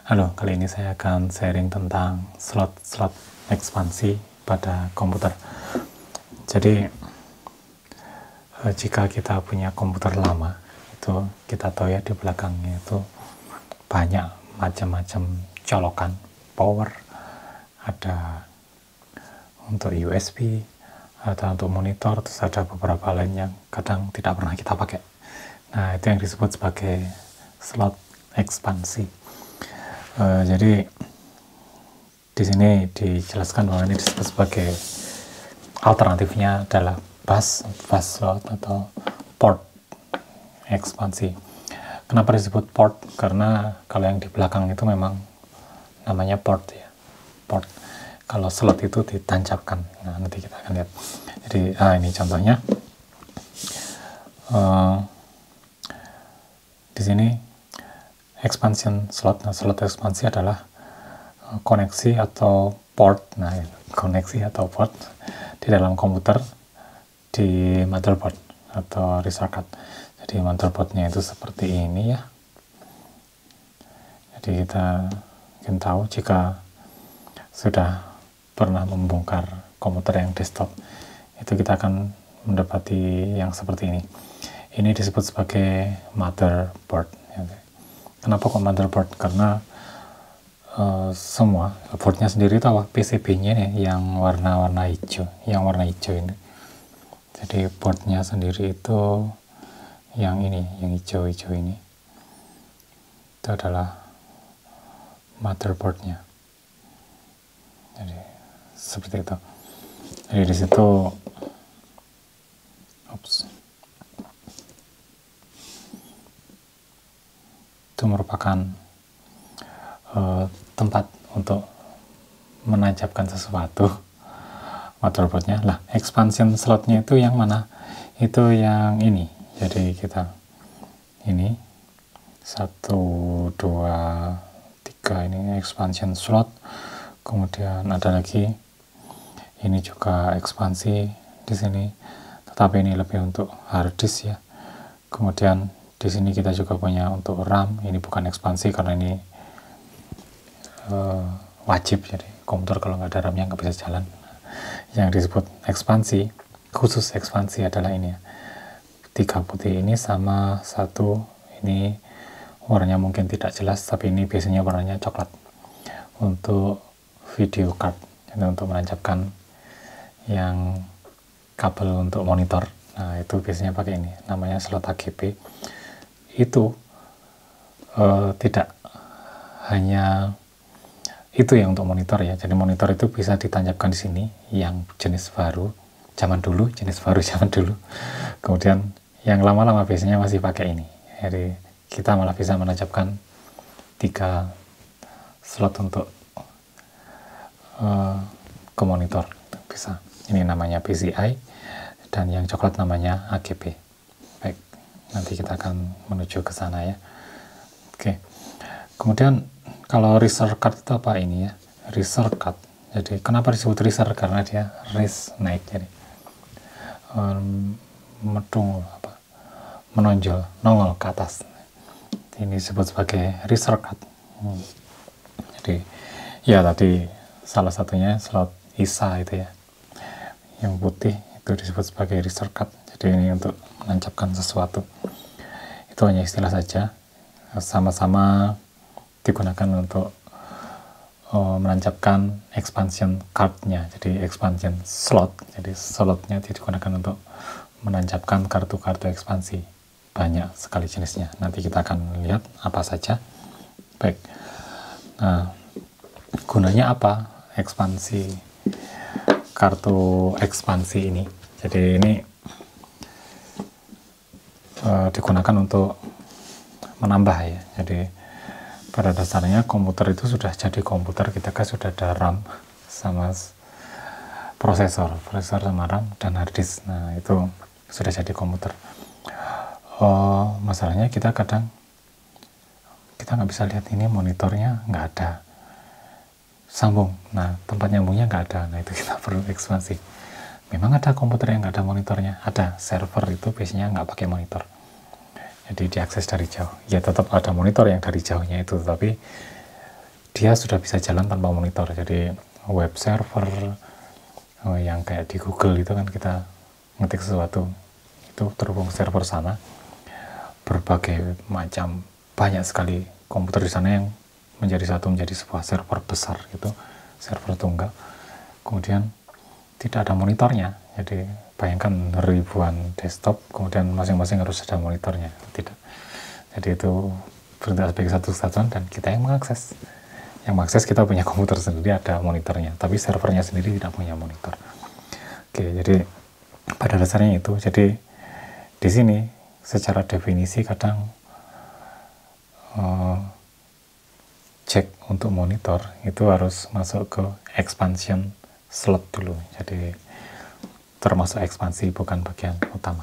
Halo, kali ini saya akan sharing tentang slot-slot ekspansi pada komputer. Jadi, jika kita punya komputer lama, itu kita tahu ya di belakangnya itu banyak macam-macam colokan power, ada untuk USB, ada untuk monitor, terus ada beberapa lain yang kadang tidak pernah kita pakai. Nah, itu yang disebut sebagai slot ekspansi. Jadi di sini dijelaskan bahwa ini disebut sebagai alternatifnya adalah bus slot atau port ekspansi. Kenapa disebut port? Karena kalau yang di belakang itu memang namanya port ya, port. Kalau slot itu ditancapkan. Nah, nanti kita akan lihat. Jadi ini contohnya. Di sini expansion slot. Nah, slot ekspansi adalah koneksi atau port. Nah, koneksi atau port di dalam komputer di motherboard atau resource card. Jadi motherboardnya itu seperti ini ya. Jadi kita mungkin tahu jika sudah pernah membongkar komputer yang desktop, itu kita akan mendapati yang seperti ini. Ini disebut sebagai motherboard. Kenapa kok motherboard? Karena semua boardnya sendiri itu PCB-nya nih yang warna-warna hijau, ini. Jadi boardnya sendiri itu yang ini, yang hijau-hijau ini. Itu adalah motherboardnya. Jadi seperti itu. Jadi di situ, itu merupakan tempat untuk menancapkan sesuatu motherboardnya. Lah, expansion slotnya itu yang mana? Itu yang ini. Jadi kita ini 1, 2, 3 ini expansion slot. Kemudian ada lagi ini juga ekspansi di sini, tetapi ini lebih untuk hard disk ya. Kemudian di sini kita juga punya untuk RAM. Ini bukan ekspansi karena ini wajib, jadi komputer kalau nggak ada RAM-nya nggak bisa jalan. Yang disebut ekspansi, khusus ekspansi adalah ini ya, 3 putih ini sama 1 ini warnanya mungkin tidak jelas, tapi ini biasanya warnanya coklat untuk video card, jadi untuk menancapkan yang kabel untuk monitor. Nah, itu biasanya pakai ini, namanya slot AGB. Itu tidak hanya itu yang untuk monitor ya. Jadi monitor itu bisa ditancapkan di sini yang jenis baru zaman dulu, Kemudian yang lama-lama biasanya masih pakai ini. Jadi kita malah bisa menancapkan 3 slot untuk ke monitor bisa. Ini namanya PCI dan yang coklat namanya AGB. Baik, nanti kita akan menuju ke sana ya. Oke. Kemudian kalau resource card itu apa ini ya? Resource card. Jadi kenapa disebut resource? Karena dia raise, naik, jadi menonjol, nongol ke atas. Ini disebut sebagai resource card. Jadi ya tadi salah satunya slot ISA itu ya, yang putih itu disebut sebagai resource card. Jadi ini untuk menancapkan sesuatu. Itu hanya istilah saja, sama-sama digunakan untuk menancapkan expansion card-nya. Jadi expansion slot, jadi slotnya digunakan untuk menancapkan kartu-kartu ekspansi. Banyak sekali jenisnya, nanti kita akan lihat apa saja. Baik, nah gunanya apa ekspansi, kartu ekspansi ini? Jadi ini digunakan untuk menambah ya. Jadi pada dasarnya komputer itu sudah jadi komputer ketika sudah ada RAM sama prosesor sama RAM dan hard disk. Nah, itu sudah jadi komputer. Masalahnya kita kadang kita nggak bisa lihat, ini monitornya nggak ada sambung. Nah, tempat nyambungnya nggak ada. Nah, itu kita perlu ekspansi. Memang ada komputer yang nggak ada monitornya, ada. Server itu biasanya nggak pakai monitor. Jadi diakses dari jauh. Ya tetap ada monitor yang dari jauhnya itu, tapi dia sudah bisa jalan tanpa monitor. Jadi web server yang kayak di Google itu kan kita ngetik sesuatu itu terhubung server sana, berbagai macam, banyak sekali komputer di sana yang menjadi sebuah server besar gitu, server tunggal. Kemudian tidak ada monitornya, jadi bayangkan ribuan desktop, kemudian masing-masing harus ada monitornya, tidak. Jadi itu bertindak sebagai satu kesatuan dan kita yang mengakses. Yang mengakses kita punya komputer sendiri, ada monitornya, tapi servernya sendiri tidak punya monitor. Oke, jadi pada dasarnya itu. Jadi di sini secara definisi kadang cek untuk monitor itu harus masuk ke expansion slot dulu. Jadi termasuk ekspansi, bukan bagian utama.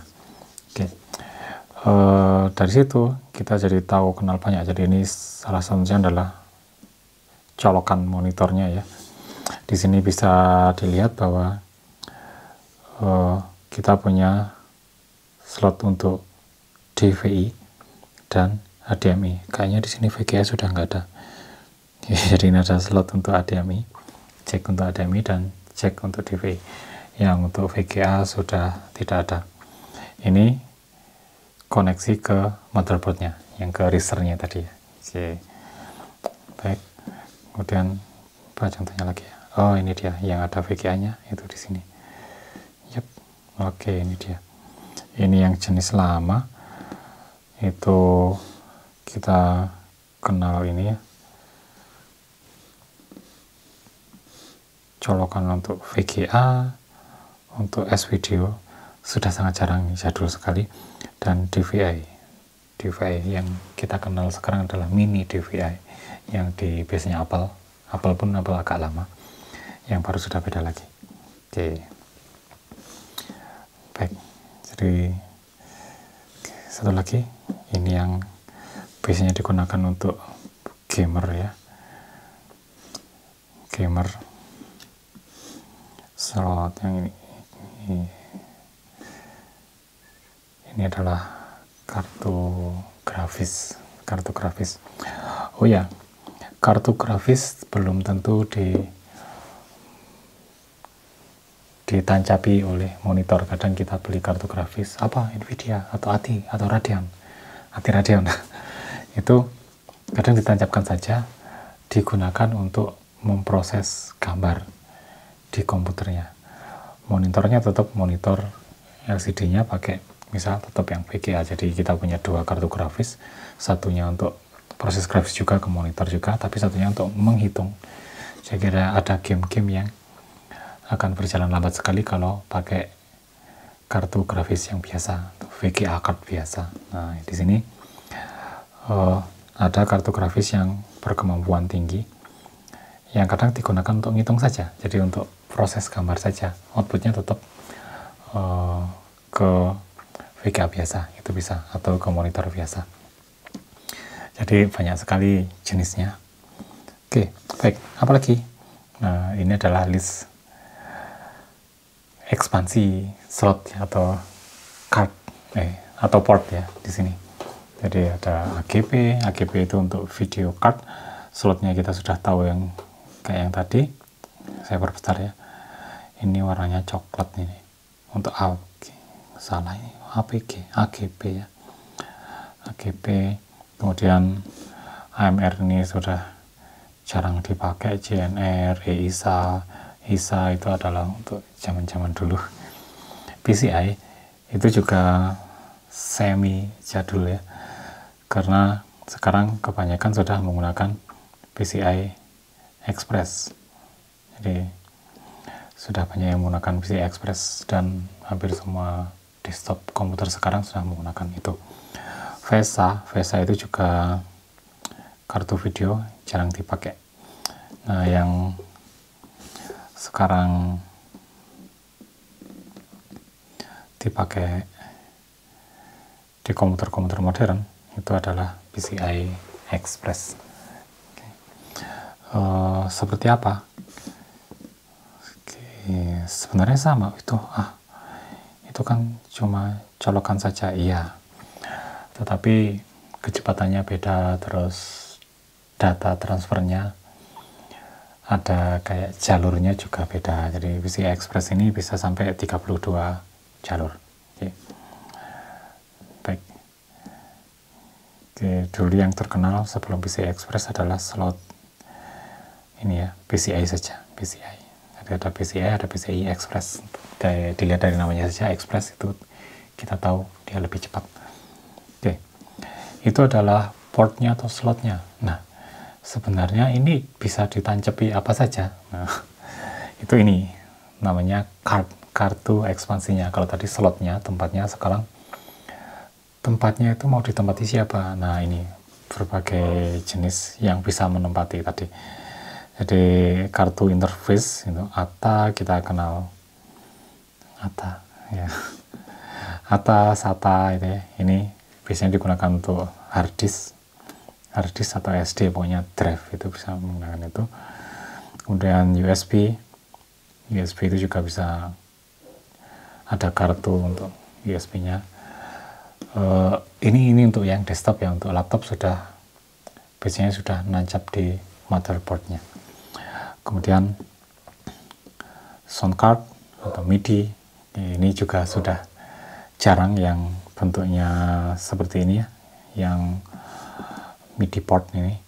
Oke. Dari situ kita jadi tahu kenal banyak. Jadi ini salah satunya adalah colokan monitornya ya. Di sini bisa dilihat bahwa kita punya slot untuk DVI dan HDMI. Kayaknya di sini VGA sudah nggak ada. Jadi ini ada slot untuk HDMI, cek untuk HDMI dan cek untuk DVI. Yang untuk VGA sudah tidak ada. Ini koneksi ke motherboardnya, yang ke risernya tadi ya. Oke. Baik. Kemudian apa contohnya lagi ya? Oh, ini dia yang ada VGA-nya itu di sini. Yep. Oke, ini dia. Ini yang jenis lama. Itu kita kenal ini ya. Colokan untuk VGA, untuk S-Video sudah sangat jarang, jadul sekali. Dan DVI yang kita kenal sekarang adalah mini DVI yang di base-nya Apple pun Apple agak lama, yang baru sudah beda lagi. Oke. Baik, jadi satu lagi ini yang biasanya digunakan untuk gamer ya, gamer slot yang ini adalah kartu grafis. Oh ya, kartu grafis belum tentu ditancapi oleh monitor. Kadang kita beli kartu grafis apa Nvidia atau ATI atau Radeon itu kadang ditancapkan saja, digunakan untuk memproses gambar di komputernya. Monitornya tetap monitor LCD-nya pakai misal tetap yang VGA. Jadi kita punya dua kartu grafis, satunya untuk proses grafis juga ke monitor juga, tapi satunya untuk menghitung. Saya kira ada game-game yang akan berjalan lambat sekali kalau pakai kartu grafis yang biasa, VGA card biasa. Nah, di sini ada kartu grafis yang berkemampuan tinggi, yang kadang digunakan untuk ngitung saja. Jadi untuk proses gambar saja, outputnya tetap ke VGA biasa, itu bisa, atau ke monitor biasa. Jadi banyak sekali jenisnya. Oke, baik, apalagi? Nah, ini adalah list ekspansi slot atau card atau port ya di sini. Jadi ada AGP itu untuk video card. Slotnya kita sudah tahu yang kayak yang tadi. Saya perbesar ya. Ini warnanya coklat ini. Untuk salah ini AGP ya. AGP. Kemudian AMR ini sudah jarang dipakai. JNR, ISA itu adalah untuk zaman-zaman dulu. PCI itu juga semi jadul ya, karena sekarang kebanyakan sudah menggunakan PCI Express. Jadi sudah banyak yang menggunakan PCI Express dan hampir semua desktop komputer sekarang sudah menggunakan itu. VESA itu juga kartu video, jarang dipakai. Nah, yang sekarang dipakai di komputer-komputer modern itu adalah PCI Express. Seperti apa? Sebenarnya sama itu kan cuma colokan saja, iya. Tetapi kecepatannya beda, terus data transfernya ada kayak jalurnya juga beda. Jadi PCI Express ini bisa sampai 32 jalur. Oke. Baik. Oke, dulu yang terkenal sebelum PCI Express adalah slot ini ya, PCI saja, PCI. Ada PCI, ada PCI Express. Dilihat dari namanya saja Express, itu kita tahu dia lebih cepat. Oke. Itu adalah portnya atau slotnya. Nah, sebenarnya ini bisa ditancepi apa saja. Nah, itu ini namanya kartu ekspansinya. Kalau tadi slotnya, tempatnya, sekarang tempatnya itu mau ditempati siapa. Nah, ini berbagai jenis yang bisa menempati tadi. Jadi kartu interface itu ATA, kita kenal ATA ya. ATA, SATA itu ya. Ini biasanya digunakan untuk hard disk atau SD, pokoknya drive itu bisa menggunakan itu. Kemudian USB itu juga bisa ada kartu untuk USB-nya. Ini untuk yang desktop ya, untuk laptop biasanya sudah nancap di motherboardnya. Kemudian sound card atau MIDI, ini juga sudah jarang yang bentuknya seperti ini ya, yang MIDI port ini.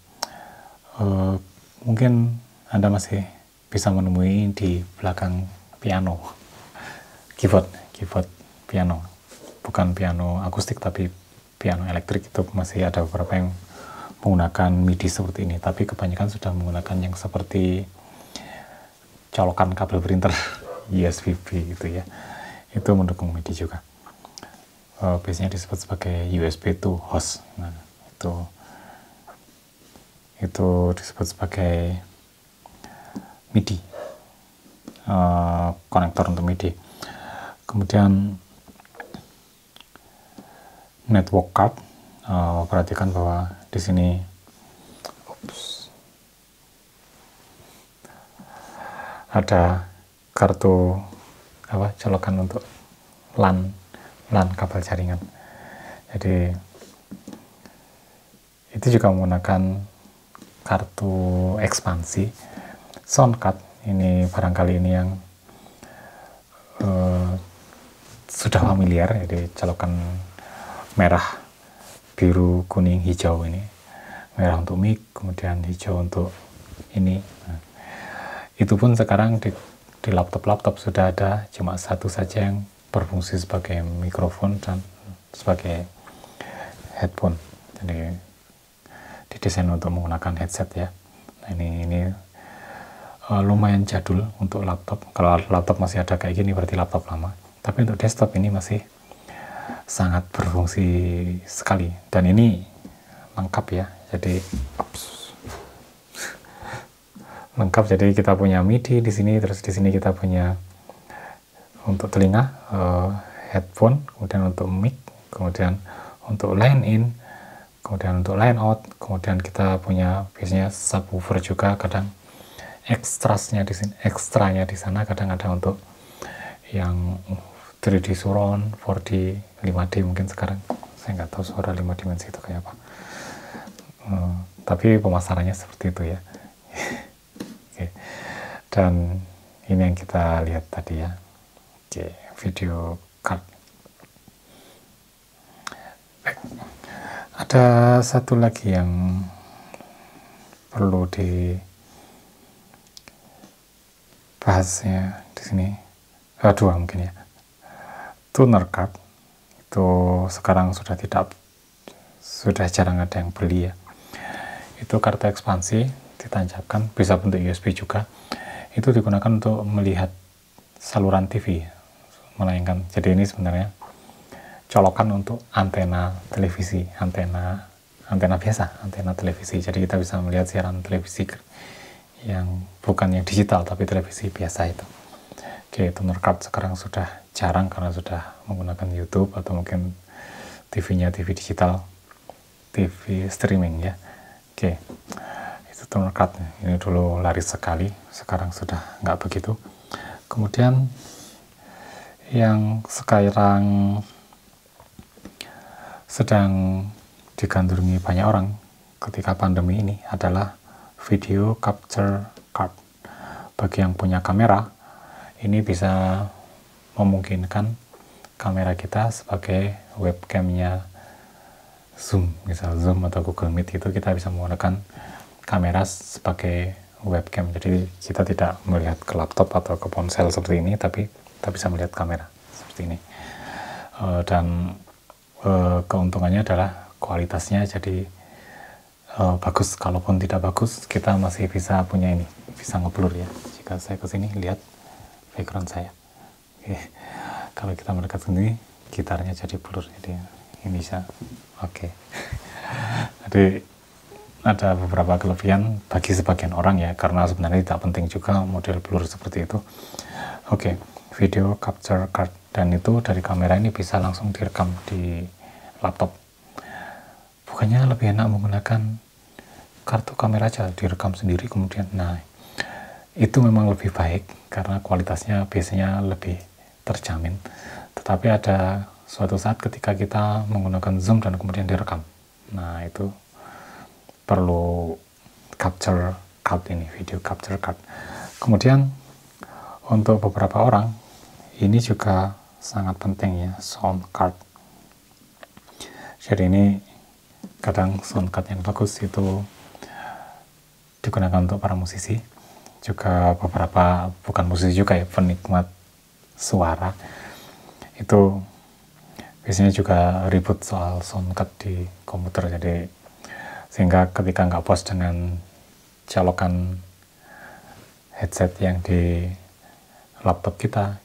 Mungkin Anda masih bisa menemui di belakang piano, keyboard piano, bukan piano akustik tapi piano elektrik. Itu masih ada beberapa yang menggunakan MIDI seperti ini, tapi kebanyakan sudah menggunakan yang seperti colokan kabel printer USB gitu ya. Itu mendukung MIDI juga. Biasanya disebut sebagai USB to host. Nah, itu disebut sebagai MIDI, konektor untuk MIDI. Kemudian network card, perhatikan bahwa di sini ada kartu colokan untuk LAN kabel jaringan. Jadi itu juga menggunakan kartu ekspansi. Sound card ini barangkali ini yang sudah familiar, jadi colokan merah, biru, kuning, hijau ini. Merah untuk mic, kemudian hijau untuk ini. Nah, itu pun sekarang di laptop sudah ada, cuma satu saja yang berfungsi sebagai mikrofon dan sebagai headphone. Jadi didesain untuk menggunakan headset ya. Nah, ini lumayan jadul untuk laptop. Kalau laptop masih ada kayak gini berarti laptop lama. Tapi untuk desktop ini masih sangat berfungsi sekali. Dan ini lengkap ya. Jadi lengkap. Jadi kita punya MIDI di sini, terus di sini kita punya untuk telinga, headphone, kemudian untuk mic, kemudian untuk line in, kemudian untuk line out, kemudian kita punya biasanya subwoofer juga, kadang ekstranya di sana kadang ada untuk yang 3D surround, 4D, 5D mungkin sekarang. Saya nggak tahu suara 5 dimensi itu kayak apa. Tapi pemasarannya seperti itu ya. Oke. Dan ini yang kita lihat tadi ya. Oke, video card. Baik. Ada satu lagi yang perlu dibahasnya di sini. Dua mungkin ya. Tuner card itu sekarang sudah jarang ada yang beli ya. Itu kartu ekspansi ditancapkan, bisa bentuk USB juga. Itu digunakan untuk melihat saluran TV, menayangkan. Jadi ini sebenarnya colokan untuk antena televisi, antena biasa, antena televisi. Jadi kita bisa melihat siaran televisi yang bukan yang digital tapi televisi biasa itu. Oke, tuner card sekarang sudah jarang karena sudah menggunakan YouTube atau mungkin TV-nya TV digital, TV streaming ya. Oke, itu tuner card. Ini dulu laris sekali, sekarang sudah nggak begitu. Kemudian yang sekarang sedang digandrungi banyak orang ketika pandemi ini adalah video capture card. bagi yang punya kamera, ini bisa memungkinkan kamera kita sebagai webcamnya Zoom, misal Zoom atau Google Meet, itu kita bisa menggunakan kamera sebagai webcam. Jadi kita tidak melihat ke laptop atau ke ponsel seperti ini, tapi kita bisa melihat kamera seperti ini. Dan keuntungannya adalah kualitasnya jadi bagus. Kalaupun tidak bagus, kita masih bisa punya ini, bisa ngeblur ya. Jika saya ke sini lihat background saya, oke. Kalau kita mendekat sini, gitarnya jadi blur, jadi ini bisa oke. Jadi ada beberapa kelebihan bagi sebagian orang ya, karena sebenarnya tidak penting juga model blur seperti itu. Oke, video capture card, dan itu dari kamera ini bisa langsung direkam di laptop. Bukannya lebih enak menggunakan kartu kamera aja, direkam sendiri kemudian. Nah, itu memang lebih baik karena kualitasnya biasanya lebih terjamin. Tetapi ada suatu saat ketika kita menggunakan Zoom dan kemudian direkam, nah itu perlu capture card ini, video capture card. Kemudian untuk beberapa orang ini juga sangat penting ya, sound card. Jadi ini kadang sound card yang bagus itu digunakan untuk para musisi, juga beberapa bukan musisi juga ya, penikmat suara itu biasanya juga ribut soal sound card di komputer. Jadi sehingga ketika nggak puas dengan colokan headset yang di laptop kita,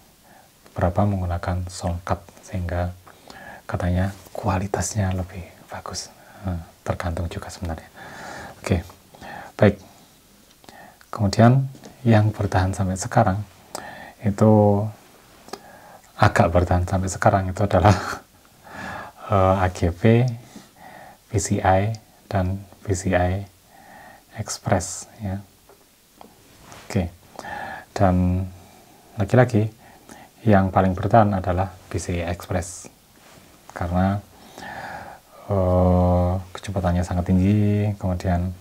beberapa menggunakan sound card sehingga katanya kualitasnya lebih bagus. Tergantung juga sebenarnya. Oke, baik. Kemudian yang bertahan sampai sekarang itu agak bertahan sampai sekarang itu adalah AGP, PCI, dan PCI Express ya. Oke. Dan lagi-lagi yang paling bertahan adalah PCI Express karena kecepatannya sangat tinggi, kemudian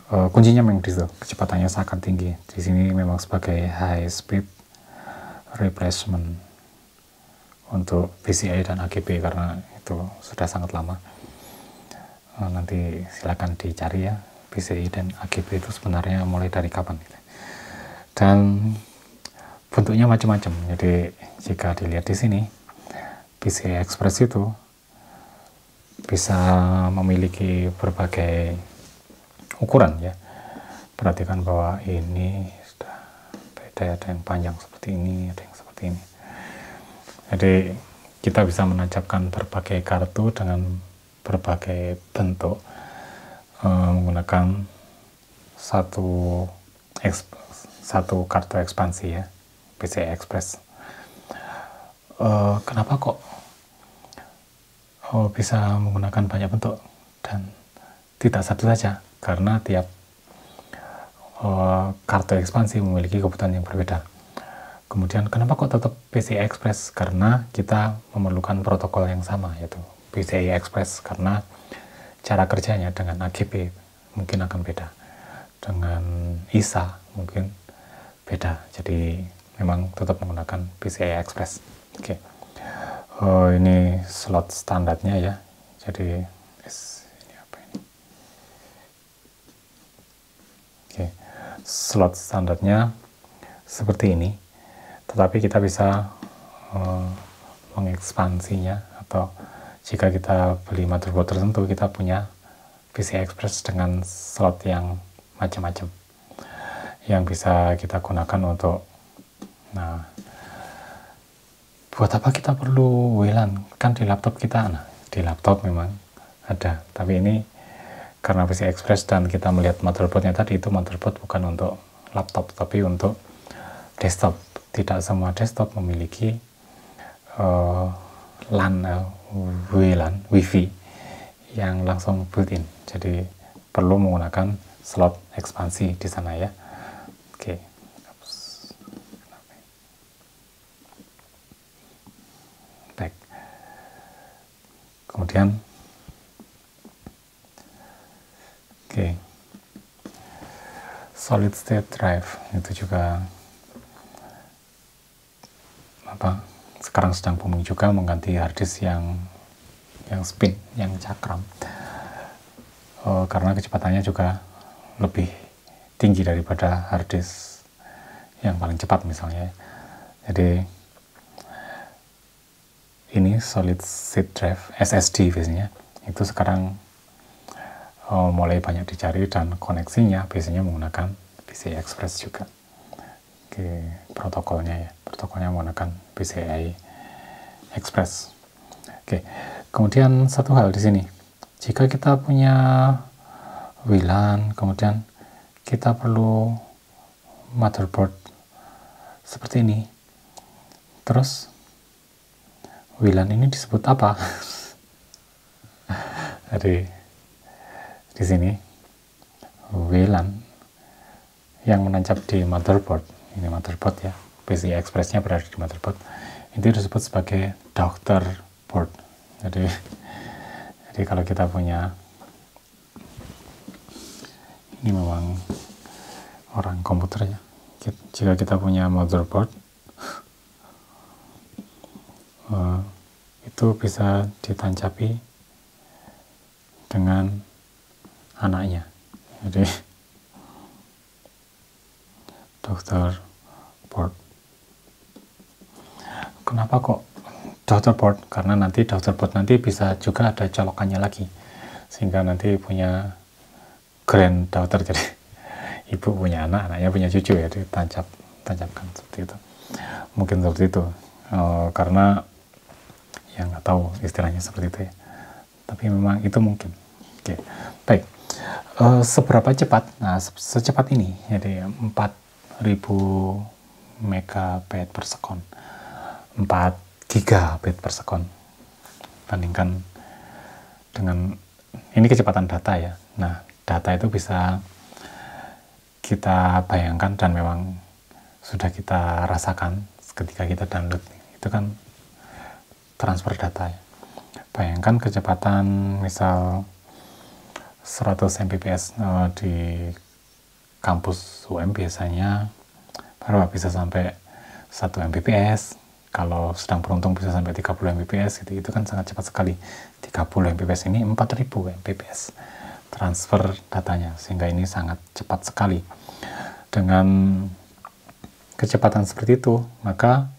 kuncinya memang di situ, kecepatannya sangat tinggi. Di sini memang sebagai high speed replacement untuk PCI dan AGP karena itu sudah sangat lama. Nanti silakan dicari ya, PCI dan AGP itu sebenarnya mulai dari kapan gitu. Dan bentuknya macam-macam. Jadi jika dilihat di sini, PCI Express itu bisa memiliki berbagai ukuran ya. Perhatikan bahwa ini sudah beda, ada yang panjang seperti ini, ada yang seperti ini. Jadi kita bisa menancapkan berbagai kartu dengan berbagai bentuk menggunakan satu kartu ekspansi ya, PCI Express. Kenapa kok bisa menggunakan banyak bentuk dan tidak satu saja? Karena tiap kartu ekspansi memiliki kebutuhan yang berbeda. Kemudian kenapa kok tetap PCI Express? Karena kita memerlukan protokol yang sama, yaitu PCI Express, karena cara kerjanya dengan AGP mungkin akan beda, dengan ISA mungkin beda. Jadi memang tetap menggunakan PCI Express. Oke. Ini slot standarnya ya. Jadi ini apa ini? Oke. Slot standarnya seperti ini. Tetapi kita bisa mengekspansinya, atau jika kita beli motherboard tertentu, kita punya PCI Express dengan slot yang macam-macam yang bisa kita gunakan untuk, nah, buat apa kita perlu WLAN? Kan di laptop kita, nah di laptop memang ada, tapi ini karena PCI Express dan kita melihat motherboardnya tadi, itu motherboard bukan untuk laptop tapi untuk desktop. Tidak semua desktop memiliki LAN, WLAN, WiFi yang langsung built-in. Jadi perlu menggunakan slot ekspansi di sana ya. Oke. Baik. Kemudian, oke. solid state drive itu juga sekarang sedang booming juga, mengganti hard disk yang spin, yang cakram, karena kecepatannya juga lebih tinggi daripada hard disk yang paling cepat misalnya. Jadi ini solid state drive SSD biasanya itu sekarang mulai banyak dicari, dan koneksinya biasanya menggunakan PCI Express juga. Protokolnya menggunakan PCI Express. Kemudian satu hal di sini, jika kita punya WLAN, kemudian kita perlu motherboard seperti ini, terus WLAN ini disebut apa? Jadi di sini WLAN yang menancap di motherboard, ini motherboard ya, PCI Express-nya berada di motherboard, itu disebut sebagai daughter board. Jadi kalau kita punya, ini memang orang komputer ya, jika kita punya motherboard itu bisa ditancapi dengan anaknya. Jadi daughter board. Kenapa kok daughter board? Karena nanti daughter board nanti bisa juga ada colokannya lagi, sehingga nanti punya granddaughter, jadi ibu punya anak, anaknya punya cucu ya, ditancapkan seperti itu. Mungkin seperti itu, karena yang nggak tahu istilahnya seperti itu ya, tapi memang itu mungkin. Baik, seberapa cepat? Nah, secepat ini, jadi 4000 megabit per second, 4 gigabit per second. Bandingkan dengan ini kecepatan data ya. Nah, data itu bisa kita bayangkan, dan memang sudah kita rasakan ketika kita download. Itu kan transfer data ya. Bayangkan kecepatan misal 100 Mbps di kampus UM biasanya berapa, bisa sampai 1 Mbps. Kalau sedang beruntung bisa sampai 30 Mbps gitu. Itu kan sangat cepat sekali. 30 Mbps ini 4000 Mbps transfer datanya, sehingga ini sangat cepat sekali. Dengan kecepatan seperti itu, maka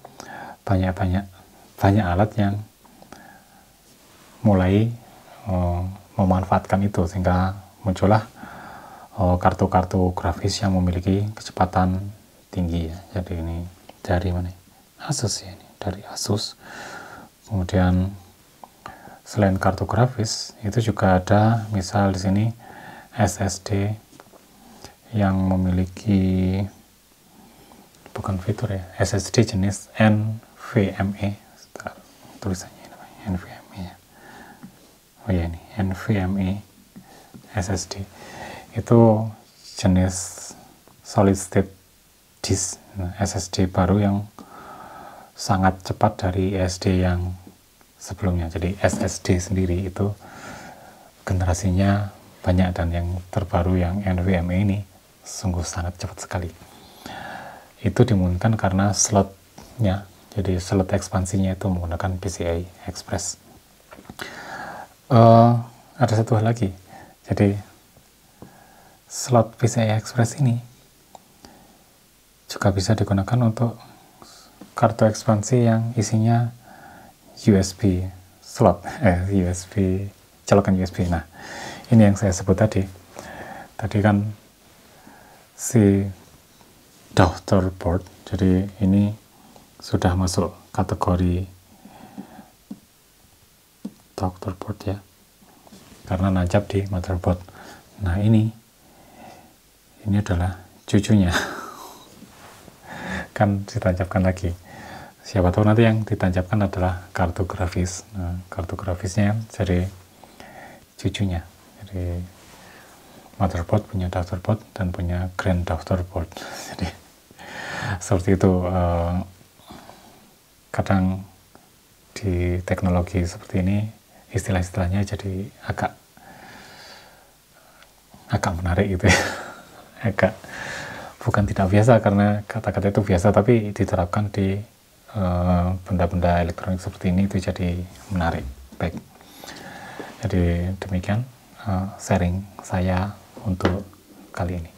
banyak alat yang mulai memanfaatkan itu, sehingga muncullah kartu-kartu grafis yang memiliki kecepatan tinggi ya. Jadi ini dari mana? Asus ya, ini dari Asus. Kemudian selain kartu grafis itu juga ada misal di sini SSD yang memiliki, bukan fitur ya, SSD jenis NVMe. Tulisannya NVMe ya. Oh ya, ini NVMe SSD. Itu jenis solid state disk, SSD baru yang sangat cepat dari SSD yang sebelumnya. Jadi SSD sendiri itu generasinya banyak, dan yang terbaru yang NVMe ini sungguh sangat cepat sekali. Itu dimungkinkan karena slotnya, jadi slot ekspansinya itu menggunakan PCI Express. Ada satu hal lagi, jadi slot PCI Express ini juga bisa digunakan untuk kartu ekspansi yang isinya USB slot, USB, colokan USB. Nah, ini yang saya sebut tadi kan si daughter board, jadi ini sudah masuk kategori daughter board ya, karena nancap di motherboard. Nah, ini adalah cucunya kan ditancapkan lagi. Siapa tahu nanti yang ditancapkan adalah kartu grafis. Nah, kartu grafisnya jadi cucunya. Jadi motherboard punya daughter board dan punya granddaughter board. Jadi seperti itu. Kadang di teknologi seperti ini istilah-istilahnya jadi agak menarik gitu ya. agak bukan tidak biasa, karena kata-kata itu biasa, tapi diterapkan di benda-benda elektronik seperti ini itu jadi menarik. Baik, jadi demikian sharing saya untuk kali ini.